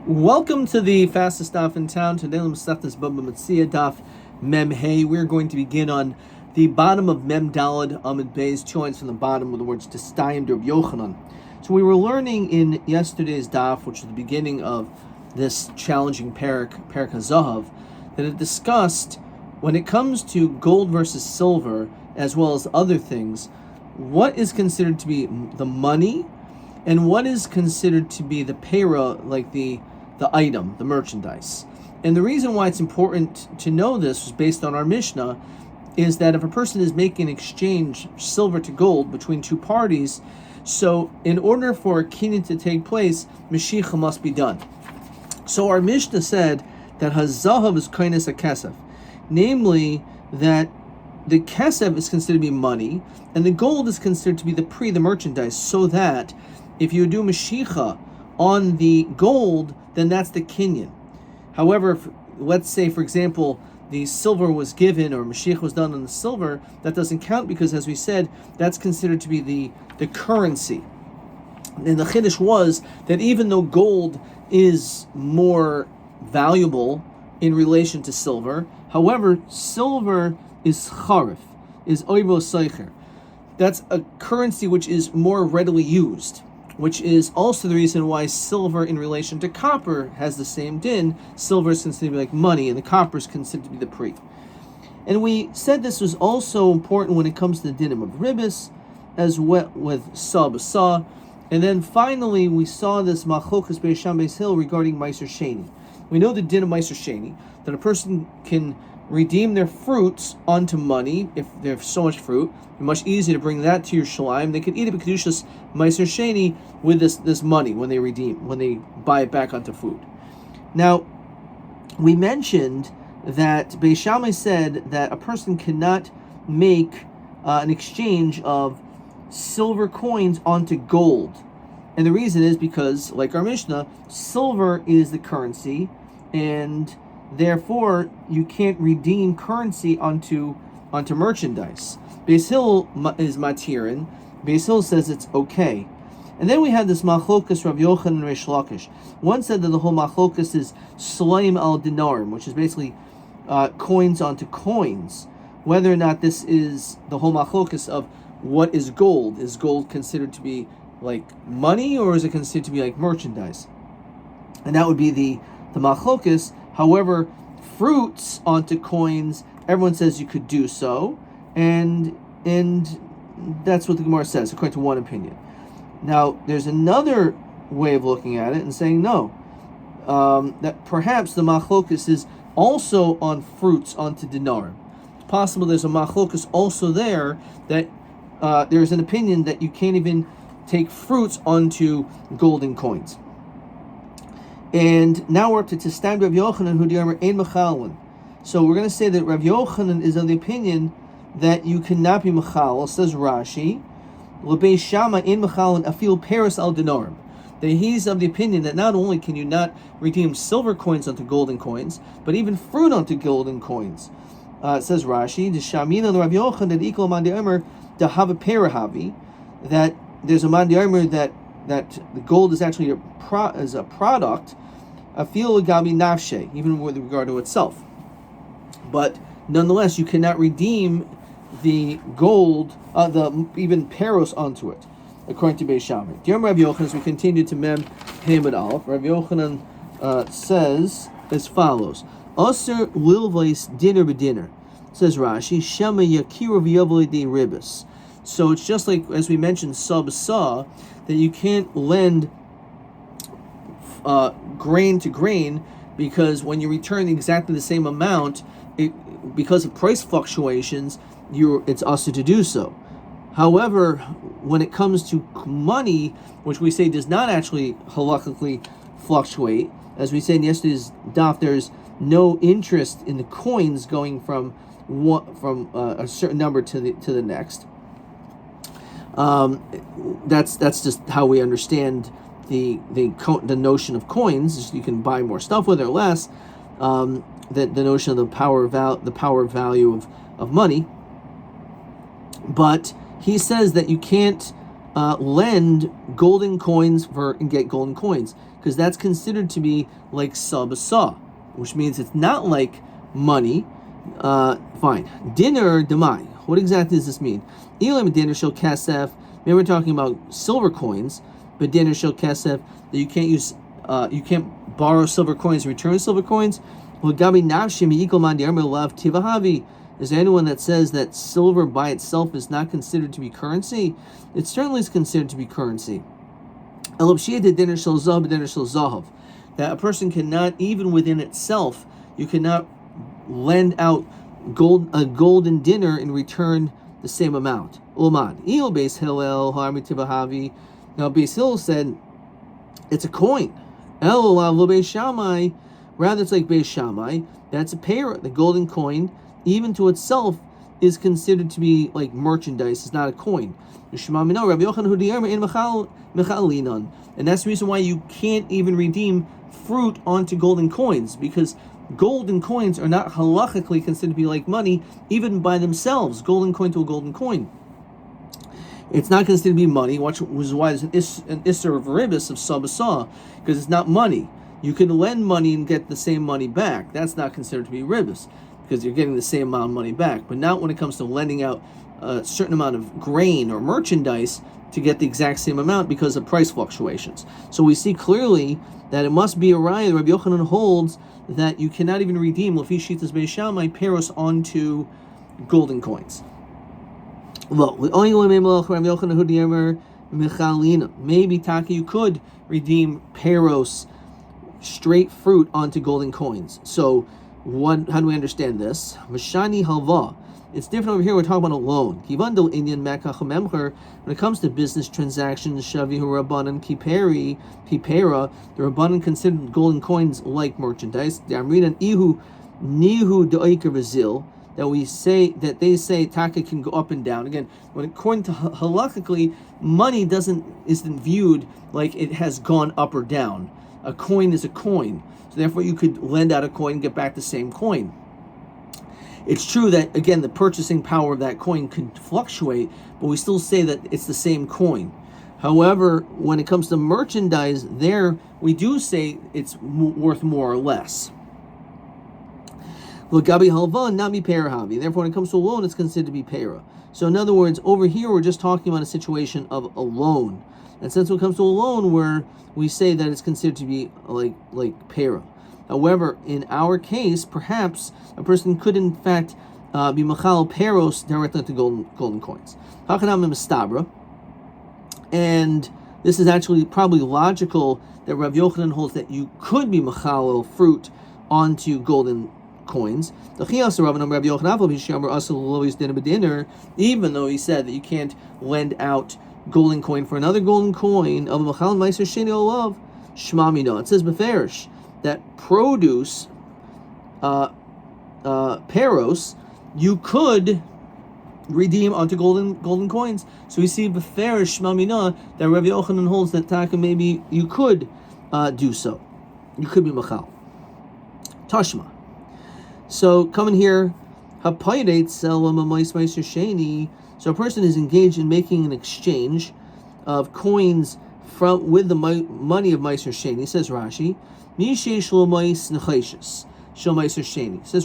Welcome to the fastest daf in town. Today, Bava Metzia daf Mem Hey. We're going to begin on the bottom of Mem Dalad Amid Beis, 2 lines from the bottom with the words Testayim Rabbi Yochanan. So we were learning in yesterday's daf, which is the beginning of this challenging parak HaZahav, that it discussed when it comes to gold versus silver, as well as other things, what is considered to be the money and what is considered to be the pera, like the item, the merchandise. And the reason why it's important to know this is based on our Mishnah, is that if a person is making an exchange silver to gold between two parties, so in order for a kinyan to take place, Mashiach must be done. So our Mishnah said that Hazahav is kainis a kesef, namely that the kesef is considered to be money, and the gold is considered to be the merchandise, so that if you do Mashiach on the gold, then that's the kinyan. However, if, let's say, for example, the silver was given or Mashiach was done on the silver, that doesn't count because, as we said, that's considered to be the currency. And the chiddush was that even though gold is more valuable in relation to silver, however, silver is charif, is oivo seicher. That's a currency which is more readily used, which is also the reason why silver in relation to copper has the same din. Silver is considered to be like money, and the copper is considered to be the pri. And we said this was also important when it comes to the dinim of ribis, as well with sa. And then finally we saw this machokas beis Sham beis Hill regarding Meiser Sheni. We know the din of Meiser Sheni, that a person can redeem their fruits onto money if they have so much fruit. It's much easier to bring that to your shalayim. They can eat it b'kedushas Meiser Sheni with this money when they buy it back onto food. Now, we mentioned that Beis Shammai said that a person cannot make an exchange of silver coins onto gold, and the reason is because, like our Mishnah, silver is the currency, and therefore you can't redeem currency onto merchandise. Beis Hill is matirin. Beis Hill says it's okay. And then we had this machlokas Rabbi Yochanan and Reish Lakish. One said that the whole machlokas is solaim al dinarim, which is basically coins onto coins. Whether or not this is the whole machlokas of what is gold. Is gold considered to be like money, or is it considered to be like merchandise? And that would be the machlokas. However, fruits onto coins, everyone says you could do so, and that's what the Gemara says, according to one opinion. Now, there's another way of looking at it and saying no, that perhaps the machlokas is also on fruits onto dinar. It's possible there's a machlokas also there, that there's an opinion that you can't even take fruits onto golden coins. And now we're up to Testayim Rav Yochanan, who di'amar ein mechalin. So we're going to say that Rav Yochanan is of the opinion that you cannot be mechal. Says Rashi, L'beis Shammai ein mechalin afil peres al dinarim. That he's of the opinion that not only can you not redeem silver coins onto golden coins, but even fruit onto golden coins. It says Rashi, D'shamina Rav Yochanan equal man di'amar dahava perahavi, that there's a man di'amar that the gold is actually a product, afil gabi nafshe, even with regard to itself. But nonetheless, you cannot redeem the gold, even peros onto it, according to Beis Shammai. Dear Rabbi Yochanan, as we continue to Mem Hamid Aleph, Rabbi Yochanan says as follows: Aser lilvais dinner b'dinner. Says Rashi, Shema yakiru v'yavli ribis. So it's just like, as we mentioned, sub-sa, that you can't lend grain to grain, because when you return exactly the same amount, because of price fluctuations, it's also to do so. However, when it comes to money, which we say does not actually halakhically fluctuate, as we said in yesterday's daf, there's no interest in the coins going from a certain number to the next. That's just how we understand the notion of coins. You can buy more stuff with it or less. The notion of the power value of money. But he says that you can't lend golden coins and get golden coins, because that's considered to be like sabasa, which means it's not like money. Fine. Dinner demai. What exactly does this mean? Elam dinner shel kesef. Maybe we're talking about silver coins, but dinner shel kesef, that you can't use, you can't borrow silver coins and return silver coins. Is there anyone that says that silver by itself is not considered to be currency? It certainly is considered to be currency. That a person cannot, even within itself, you cannot lend out a golden dinner and return the same amount. Now Beis Hillel said it's a coin. Rather, it's like Beis Shammai. That's a pera. The golden coin, even to itself, is considered to be like merchandise. It's not a coin. And that's the reason why you can't even redeem fruit onto golden coins, because golden coins are not halachically considered to be like money, even by themselves. Golden coin to a golden coin, it's not considered to be money, which is why there's an isser of ribis of sabasah, because it's not money. You can lend money and get the same money back. That's not considered to be ribis, because you're getting the same amount of money back. But not when it comes to lending out a certain amount of grain or merchandise to get the exact same amount because of price fluctuations. So we see clearly that it must be a raya. Rabbi Yochanan holds that you cannot even redeem Lefi Shitas Beis Shammai peros onto golden coins. Maybe Taka, you could redeem peros, straight fruit, onto golden coins. So how do we understand this? Mashani halva. It's different over here. We're talking about a loan. When it comes to business transactions, shavihu rabbanan pipera, the rabbanan considered golden coins like merchandise. The amrinan ihu nihu de'oiker v'zil, that they say taka can go up and down. Again, when according to halakhically, money isn't viewed like it has gone up or down. A coin is a coin, so therefore you could lend out a coin and get back the same coin. It's true that, again, the purchasing power of that coin could fluctuate, but we still say that it's the same coin. However, when it comes to merchandise, there we do say it's worth more or less. Gabi halva nami perahavi. Therefore, when it comes to a loan, it's considered to be pera. So, in other words, over here we're just talking about a situation of a loan, and since when it comes to a loan, where we say that it's considered to be like pera. However, in our case, perhaps a person could in fact be machal peros directly to golden coins. And this is actually probably logical that Rabbi Yochanan holds that you could be machal fruit onto golden coins. Even though he said that you can't lend out golden coin for another golden coin of a machal meiser sheni olav shmamino. It says beferish that produce, peros, you could redeem onto golden coins. So we see beferish shmamina that Rabbi Yochanan holds that taka maybe you could do so. You could be machal. Tashma. So coming here, hapaydet selam meiser sheni. So a person is engaged in making an exchange of coins with the money of meiser sheni. Says Rashi. Says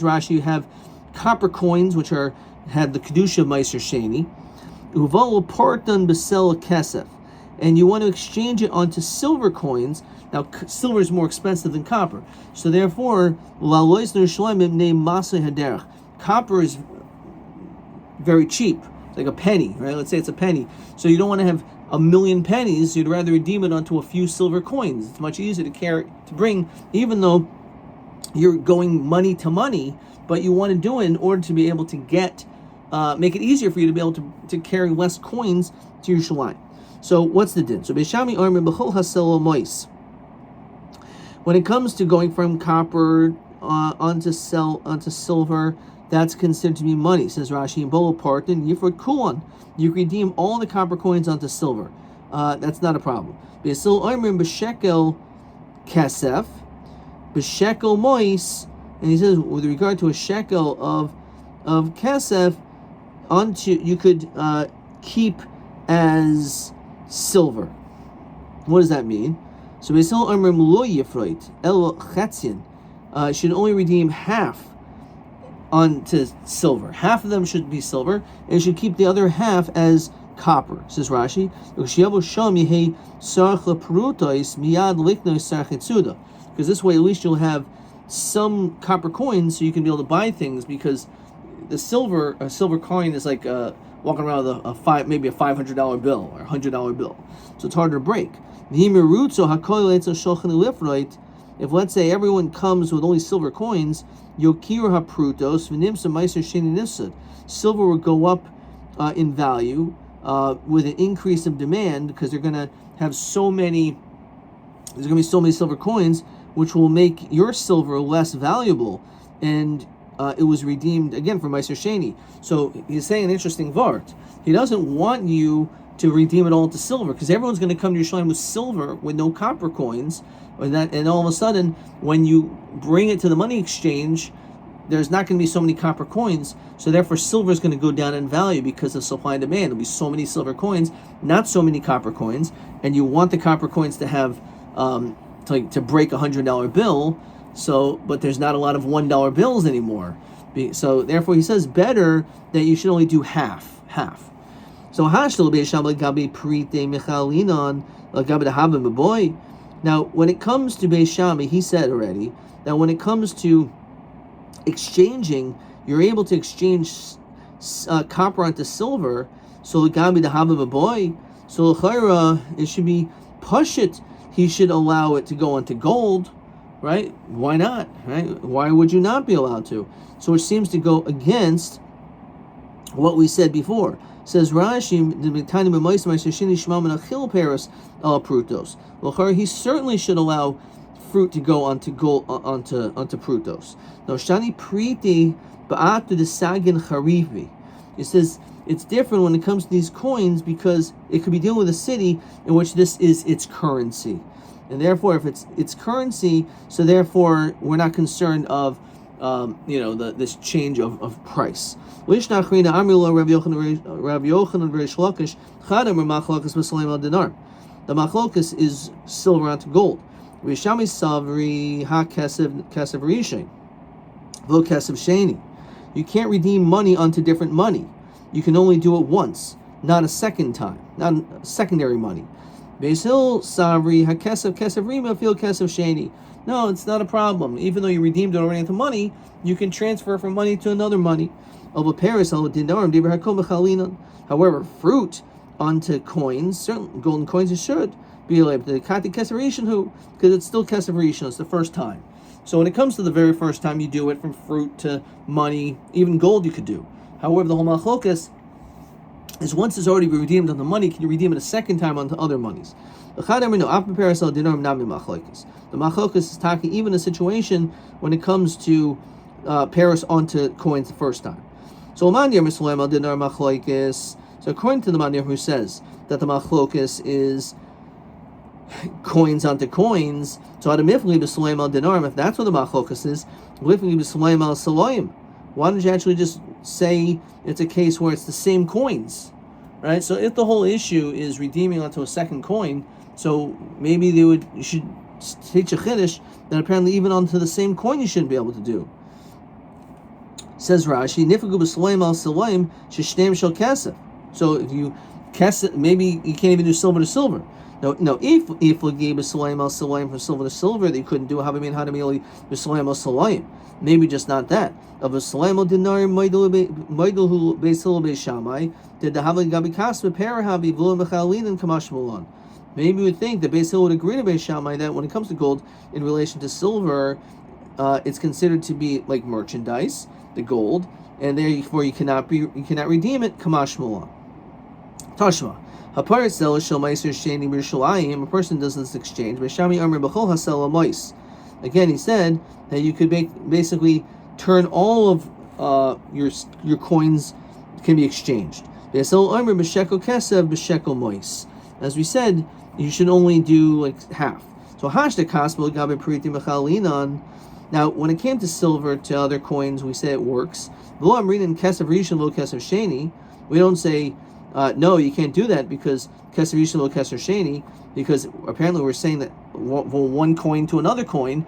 Rashi, you have copper coins which have the kedusha of meiser sheni. Uval partan besel kesef, and you want to exchange it onto silver coins. Now, silver is more expensive than copper, so therefore, copper is very cheap. It's like a penny, right? Let's say it's a penny. So you don't want to have a million pennies. You'd rather redeem it onto a few silver coins. It's much easier to bring, even though you're going money to money, but you want to do it in order to be able to make it easier for you to be able to carry less coins to Yerushalayim. So what's the din? So Beishami Armin B'chol Haselo Mois. When it comes to going from copper onto silver, that's considered to be money, says Rashi. In Bolo Partin, Yifrod Kulan, you redeem all the copper coins onto silver. That's not a problem. Besil Oimrim B'shekel Kesef, B'shekel Mois, and he says with regard to a shekel of Kesef, you could keep as silver. What does that mean? So Beisil Amrim Lo Yifroit El Chatzin should only redeem half onto silver. Half of them should be silver, and should keep the other half as copper. Says Rashi, because this way at least you'll have some copper coins, so you can be able to buy things, because a silver coin is like walking around with maybe a $500 bill or $100 bill, so it's harder to break. If, let's say, everyone comes with only silver coins, silver will go up in value with an increase of demand, because they're going to have there's going to be so many silver coins, which will make your silver less valuable. And it was redeemed again from Meiser Sheni. So he's saying an interesting vart. He doesn't want you to redeem it all to silver, because everyone's going to come to Yerushalayim with silver with no copper coins, and all of a sudden, when you bring it to the money exchange, there's not going to be so many copper coins, so therefore silver is going to go down in value because of supply and demand. There'll be so many silver coins, not so many copper coins, and you want the copper coins to have to break $100 bill. So, but there's not a lot of $1 bills anymore. So therefore, he says better that you should only do half. So now, when it comes to Beis Shammai, he said already that when it comes to exchanging, you're able to exchange copper onto silver. So it should be pashit. He should allow it to go onto gold, right? Why not? Right? Why would you not be allowed to? So it seems to go against what we said before. Says Rashi, he certainly should allow fruit to go onto gold, onto prutos. Now, shani priti ba'atu de sagin charivi. It says it's different when it comes to these coins, because it could be dealing with a city in which this is its currency, and therefore, if it's currency, so therefore we're not concerned of this change of price. The machlokas is silver onto gold. You can't redeem money onto different money. You can only do it once, not a second time, not secondary money. No, it's not a problem. Even though you redeemed it already into money, you can transfer from money to another money. However, fruit onto coins, certain golden coins, it should be able to because it's still kesef rishon. It's the first time. So when it comes to the very first time, you do it from fruit to money, even gold you could do. However, the whole machlokas is once it's already redeemed on the money, can you redeem it a second time onto other monies? The machlokas is talking even a situation when it comes to Paris onto coins the first time. So according to the manir who says that the machlokas is coins onto coins, so if that's what the machlokas is, why don't you actually just say it's a case where it's the same coins, right? So if the whole issue is redeeming onto a second coin, so maybe you should teach a chiddush that apparently even onto the same coin you shouldn't be able to do. Says Rashi, nifagu b'salaim al salaim sheshneim shel kesef. So if you kesef, maybe you can't even do silver to silver. No. If lagi b'salaim al salaim from silver to silver, that you couldn't do havamim hadamili b'salaim al salaim. Maybe just not that. Of a salaim al dinarim ma'idul beisil beishamai did the havli gabi kasva parahavi v'lo mechalin and kamash mulan. Maybe you would think that Beis Hillel would agree to Beis Shammai that when it comes to gold in relation to silver, it's considered to be like merchandise, the gold, and therefore you cannot redeem it. Kamash mulan. Tashma. A person does this exchange. Again, he said that you could basically turn all of your coins can be exchanged. As we said, you should only do like half. So now, when it came to silver to other coins, we say it works. We don't say no, you can't do that because Keser Rishon lo Keser Sheni, because apparently we're saying that one coin to another coin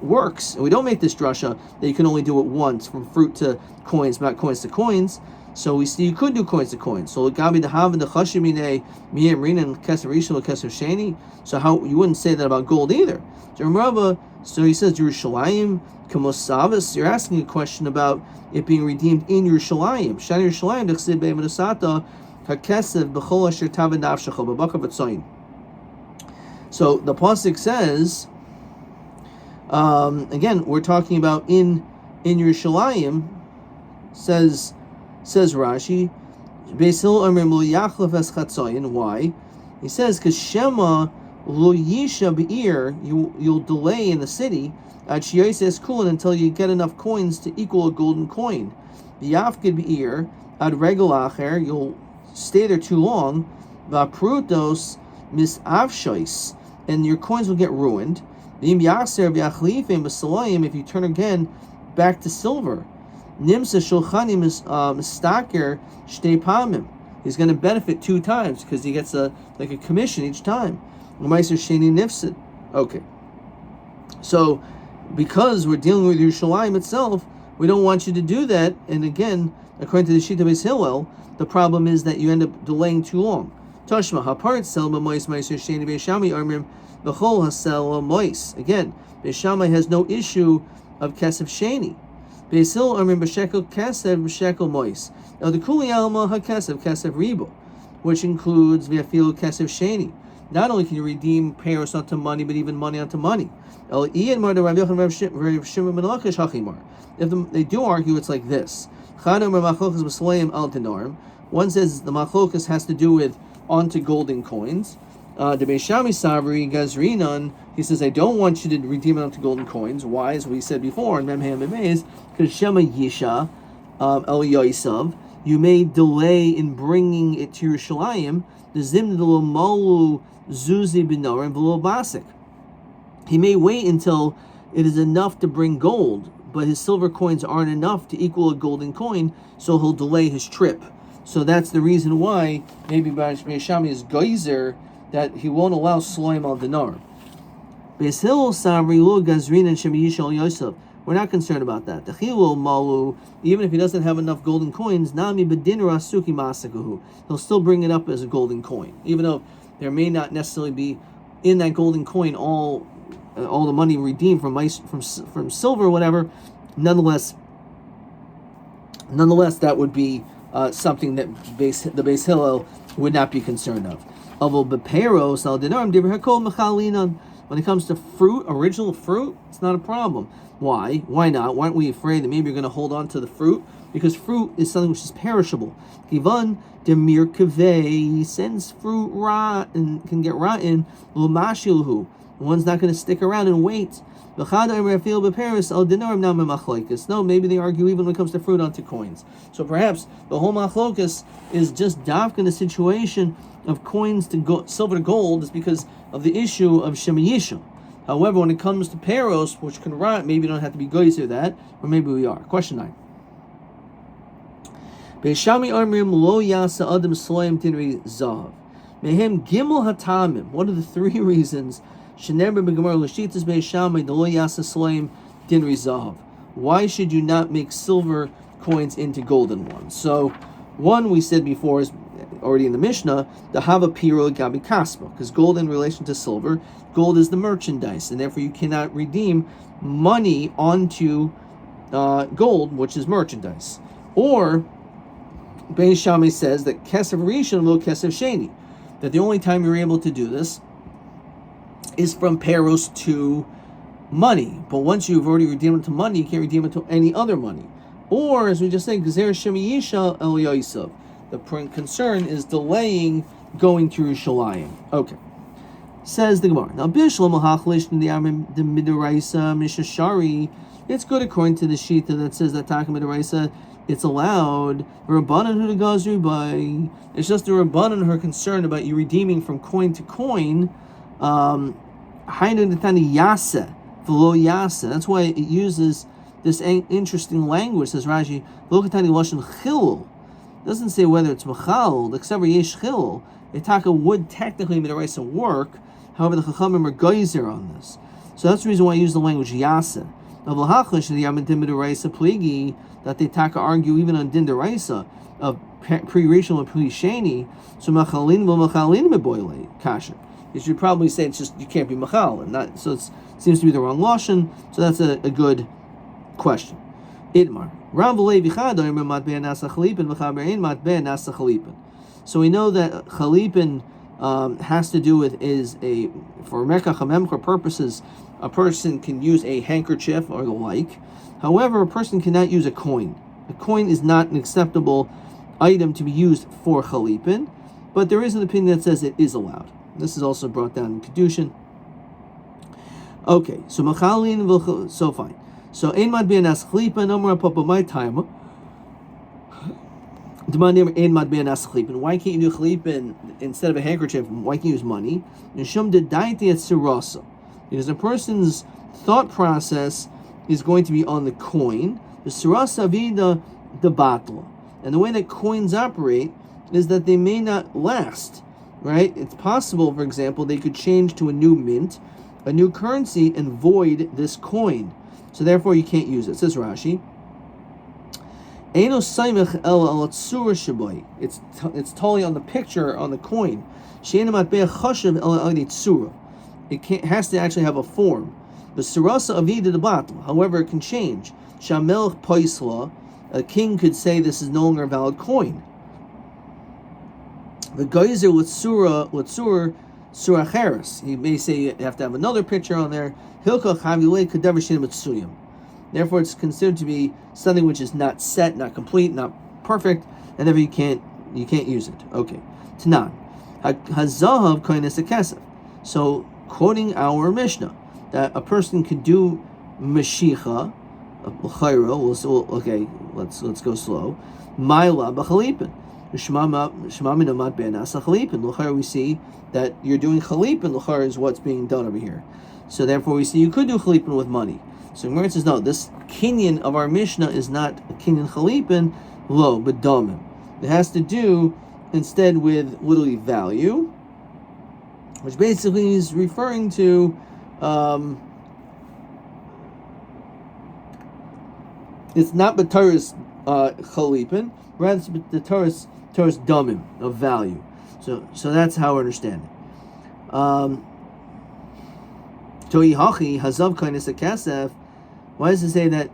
works, and we don't make this drasha that you can only do it once from fruit to coins, not coins to coins. So we see you could do coins to coins. So Gabi the Hav and the Chashimine Miyam Rina and Keser Rishon or Keser Sheni. So how you wouldn't say that about gold either. So he says Yerushalayim Kamosavas. You're asking a question about it being redeemed in Yerushalayim. Shani Yerushalayim Dechsid Be'Menasata HaKesev B'Chol Asher Tav Nafshecha B'Bakar V'Tzoyin. So the pasuk says. Again, we're talking about in Yerushalayim. Says Rashi, why? He says because Shema lo yisha be'ir, you'll delay in the city at shiyoses kulin until you get enough coins to equal a golden coin. V'yafkid be'ir ad regel acher, you'll stay there too long. V'aprutos misavshois, and your coins will get ruined. If you turn again back to silver, Nimsa Shulchani Mistaker Shtei Pamim. He's going to benefit 2 times because he gets a commission each time. Okay. So because we're dealing with Yerushalayim itself, we don't want you to do that. And again, according to the Shita Beis Hillel, the problem is that you end up delaying too long. Tashma Hapart Selma Mois Meiser Sheni Beishami Armim B'chol Hasel Mois. Again, Beishamai has no issue of Kesef Sheni. Beis Hillel Armim B'Shekel Kesef B'Shekel Mois. Now the Kuli Alma HaKesef Kesef Ribo, which includes V'Afil Kesef Sheni. Not only can you redeem payers onto money, but even money onto money. If they do argue, it's like this. One says the machlokas has to do with onto golden coins. The Beishami Sabri Gazrinan, he says, I don't want you to redeem it onto golden coins. Why? As we said before in Memhei Memez, because Shema Yisha El Yoisav, you may delay in bringing it to Yerushalayim. The Zimdalo Malu Zuzi Binorim V'lo Basik. He may wait until it is enough to bring gold, but his silver coins aren't enough to equal a golden coin, so he'll delay his trip. So that's the reason why maybe Beishami is geyser that he won't allow Sloim al Dinar. Beis Hillel Samri Lu Gazrin and Shemi Yishal Yosef. We're not concerned about that. The Chilul Malu, even if he doesn't have enough golden coins, Nami Bedinra Suki Masakuhu, he'll still bring it up as a golden coin, even though there may not necessarily be in that golden coin all the money redeemed from silver or whatever. Nonetheless, that would be something that the Beis Hillel would not be concerned of. When it comes to fruit, original fruit, it's not a problem. Why? Why not? Why aren't we afraid that maybe you're going to hold on to the fruit? Because fruit is something which is perishable. Givan demir kaveh, sends fruit rotten, can get rotten. L'mashilhu, one's not going to stick around and wait. No, maybe they argue even when it comes to fruit onto coins. So perhaps the whole machlokas is just dafka in the situation of coins to silver to gold is because of the issue of shemayisha. However, when it comes to peros, which can rot, maybe you don't have to be geyser that, or maybe we are. Question 9. Beishami Armrim lo yasa adam sloim tinri zav. Mehem gimel hatamim. What are the 3 reasons? Why should you not make silver coins into golden ones? So, one we said before is already in the Mishnah, the Hava Piro Gabi Kaspa, because gold in relation to silver, gold is the merchandise, and therefore you cannot redeem money onto gold, which is merchandise. Or, Beis Shammai says that Kesef Rishon lo Kesef Sheni, that the only time you're able to do this is from peros to money. But once you've already redeemed it to money, you can't redeem it to any other money. Or, as we just said, Gezer Shemi Yisha El Yosef. The concern is delaying going to Yerushalayim. Okay. Says the Gemara. Now, Bishlam Hachlish the Midaraisa Mishashari. It's good according to the Shita that says that Taka Midaraisa, it's allowed. Rabbanan who the by. It's just the Rabbanan who are concerned about you redeeming from coin to coin. That's why it uses this interesting language, says Rashi, It doesn't say whether it's machal, except for yesh chilul. Itaka would technically midaraisa work. However, the chachamim are geyser on this. So that's the reason why I use the language yasa. Now, that they taka argue even on din deraisa of pre-rishon and pre-sheni. So machalin v'machalin meboile kasher. You should probably say it's just you can't be machal, and not so. It seems to be the wrong lashon. So that's a good question. Itmar. So we know that chalipin has to do with for mekach hamemcher purposes. A person can use a handkerchief or the like. However, a person cannot use a coin. A coin is not an acceptable item to be used for chalipin, but there is an opinion that says it is allowed. This is also brought down in Kedushin. Okay, so machalin, so fine. So ein mad be'anas chalipin, amar papa my time. Why can't you do chalipin instead of a handkerchief? Why can't you use money? Because a person's thought process is going to be on the coin. The sirasa vida the battle, and the way that coins operate is that they may not last. Right? It's possible, for example, they could change to a new mint, a new currency, and void this coin. So therefore, you can't use it. Says Rashi. It's totally on the picture on the coin. It has to actually have a form. The sirasa avida the batl. However, it can change. Shamel poisla. A king could say this is no longer a valid coin. The geyser litzur suracheres. He may say you have to have another picture on there. Hilka chavile kadever shin mitzuyim. Therefore, it's considered to be something which is not set, not complete, not perfect, and therefore you can't use it. Okay, Tanan hazahav koines a kesef. So, quoting our Mishnah, that a person could do mashicha, okay, let's go slow. Maila b'chalipin. We see that you're doing chalipin. Is what's being done over here. So therefore, we see you could do chalipin with money. So Gemara says, no, this kinyan of our Mishnah is not a kinyan chalipin, lo, but domim. It has to do instead with literally value, which basically is referring to it's not the Torah's chalipin, rather it's the Torah's domim of value. So that's how I understand it. To'i hachi hazav kainis a kasef. Why does it say that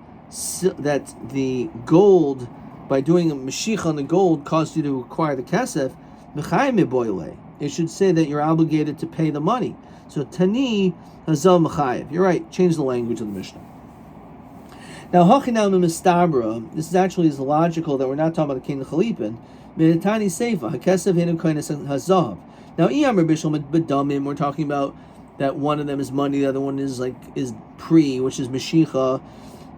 the gold, by doing a mashich on the gold, caused you to acquire the kasef? It should say that you're obligated to pay the money. So tani hazav mechayev. You're right. Change the language of the Mishnah. Now hachinam mistabra. This is actually is logical that we're not talking about a king chalipin. Meditani seifa hakesef hinu kainis hazav. Now iyam rabishal bedamim. We're talking about that one of them is money, the other one is pre, which is Mashicha.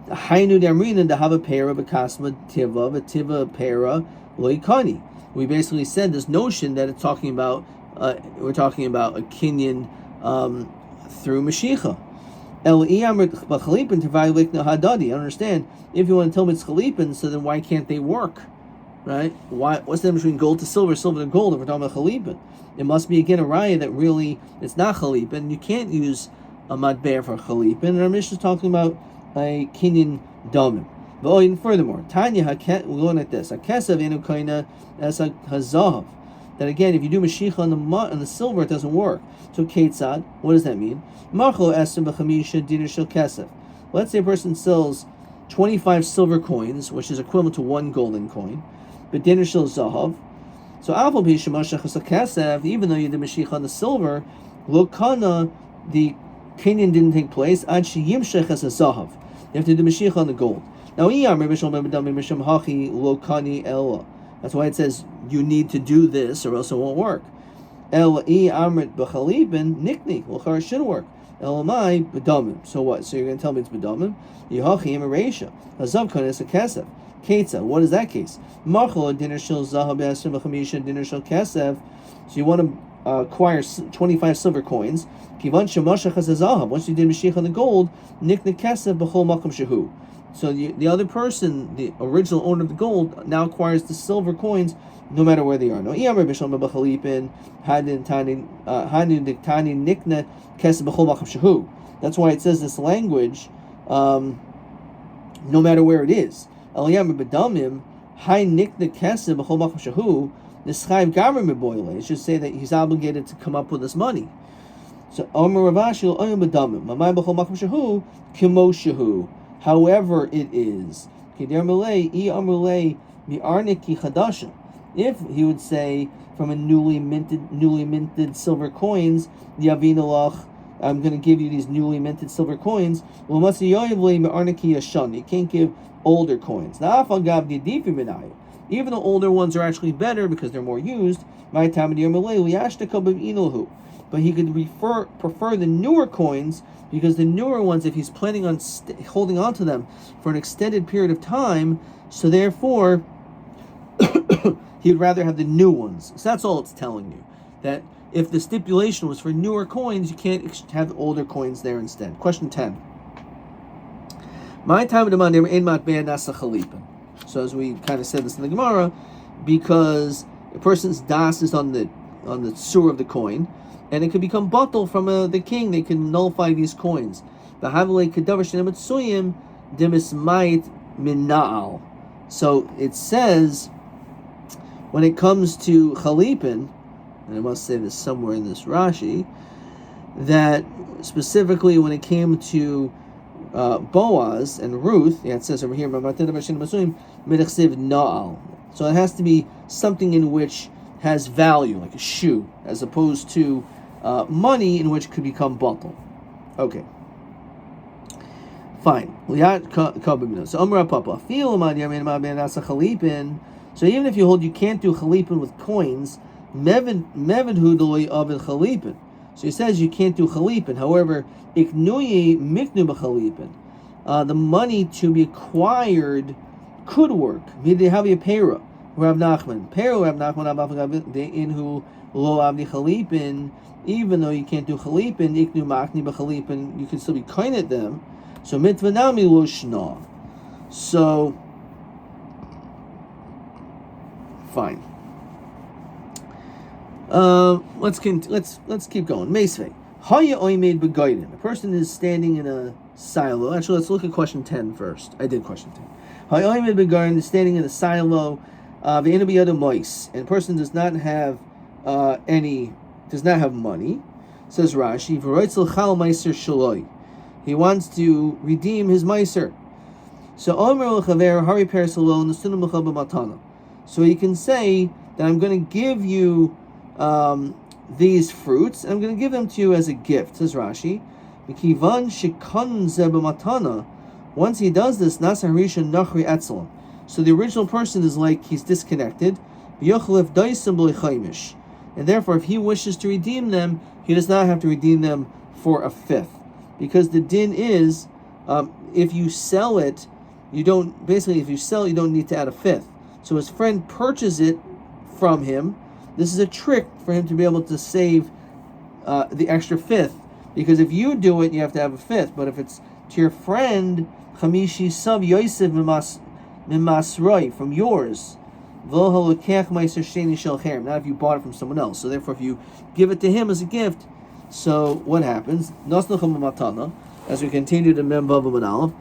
Hainu Damrina to have a para Bakasma Tiva, Tiva para Loikani. We basically said this notion that it's talking about we're talking about a kinyan through Mashicha. El Iyam Bachalipin Tavai Likna Hadadi. I understand. If you want to tell me it's Chalipin, so then why can't they work? Right? What's the difference between gold to silver to gold if we're talking about Chalipin? It must be again a raya that really it's not chalipin. You can't use a matbe'er for chalipin. And our Mishnah is talking about a kinyan domim. But even furthermore, Tanya we're going at this. Hakesav enu kaina as a hazav. That again, if you do mashicha on the silver, it doesn't work. So ketzad, what does that mean? Marcho esem b'chamisha dinner shel kesef. Let's say a person sells 25 silver coins, which is equivalent to one golden coin, but dinner shel zahav. So even though you did Mashiach on the silver, Lokana, the kinyan didn't take place. Ad sheyimshech as a zahav. You have to do Mashiach on the gold. Now, that's why it says you need to do this or else it won't work. El amrit b'chalibin nikni. Well, it should work. Elamai b'damim. So what? So you're going to tell me it's b'damim? Yehachi imaresha. Hazav kanes a kesef. Ketza. What is that case? Marchol dinner shel zahab esrim b'chamisha dinner shel kesef. So you want to acquire 25 silver coins. Kivan shemashach has a zahab. Once you did Mashiach on the gold, nikni kesef b'chol makom shehu. So the other person, the original owner of the gold, now acquires the silver coins, no matter where they are. No, that's why it says this language, no matter where it is. It should say that he's obligated to come up with this money. So however it is. If he would say from a newly minted silver coins, I'm going to give you these newly minted silver coins. You can't give older coins. Even the older ones are actually better because they're more used. But he could prefer the newer coins, because the newer ones, if he's planning on holding on to them for an extended period of time, so therefore he'd rather have the new ones. So that's all it's telling you. That if the stipulation was for newer coins, you can't have older coins there instead. Question 10. My time of the. So as we kind of said this in the Gemara, because a person's das is on the sur of the coin, and it could become bottle from the king. They can nullify these coins. So it says, when it comes to chalipin, and I must say this somewhere in this Rashi, that specifically when it came to Boaz and Ruth, it says over here, so it has to be something in which has value, like a shoe, as opposed to money, in which could become bottle. Okay. Fine. So even if you hold you can't do chalipin with coins, so he says you can't do chalipin. However, the money to be acquired could work. Rav Nachman, even though you can't do chalipin, you can still be kind at them. So mitvanami lo shna. So fine. Let's keep going. Meisvei. Haya oimed begoydim. A person is standing in a silo. Actually, let's look at question 10 first. I did question 10. Haya oimed begoydim is standing in a silo. And a person does not have money. Says Rashi, he wants to redeem his meiser. So he can say that I'm going to give you these fruits, and I'm going to give them to you as a gift. Says Rashi, once he does this, so the original person is like he's disconnected, and therefore if he wishes to redeem them, he does not have to redeem them for a fifth, because the din is, if you sell it, you don't need to add a fifth. So his friend purchases it from him. This is a trick for him to be able to save the extra fifth, because if you do it, you have to have a fifth. But if it's to your friend, Chamishi Sub Yosef Mimasroi, from yours, not if you bought it from someone else. So therefore, if you give it to him as a gift, so what happens? As we continue to Mem Bava Manalav,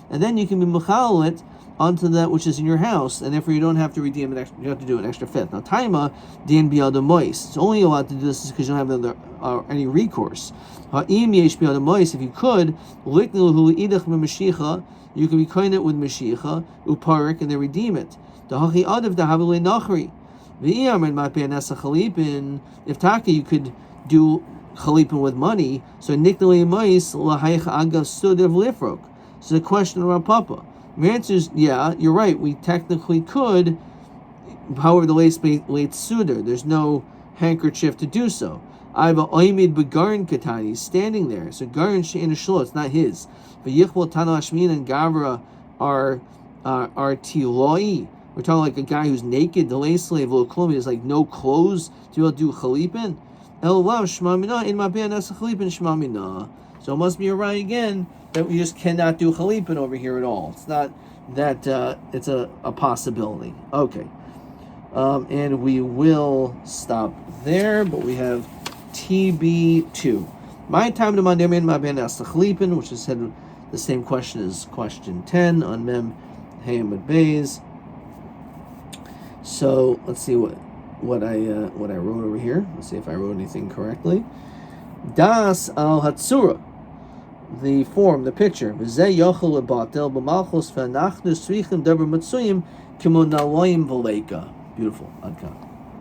and then you can be mechal it onto that which is in your house, and therefore you don't have to redeem it. You have to do an extra fifth. Now, taima din biyad mois. It's only allowed to do this because you don't have any recourse. Ha'im yesh biyad mois. If you could, liknu idach b'mashicha, you can be kind it with mashicha uparik, and then redeem it. The hachi adav dahavile nachri. V'iyam and matbe nasa chalipin. If taka, you could do chalipin with money. So niknali mois lahayich agav sudav lifrok. So the question around Papa. My answer is, yeah, you're right. We technically could. However, the late suitor, there's no handkerchief to do so. I have a oimid begarin katani. He's standing there. So garin she'en shlo, it's not his. But yichbol tana ashmin and gavra are tiloi. We're talking like a guy who's naked. The lay slave, lo klumi, is like no clothes to be able to do chalipin. So it must be a right again that we just cannot do chalipin over here at all. It's not that it's a possibility. Okay. And we will stop there, but we have TB2. My time to Monday, my ben chalipin, which is said the same question as question 10 on Mem Hayamud Beis. So let's see what I wrote over here. Let's see if I wrote anything correctly. Das al hatsura, the form, the picture. V'zeh yochel lebatel b'malchus v'anachnu tzrichim davar matsuyim kimo nalayim v'leika. Beautiful.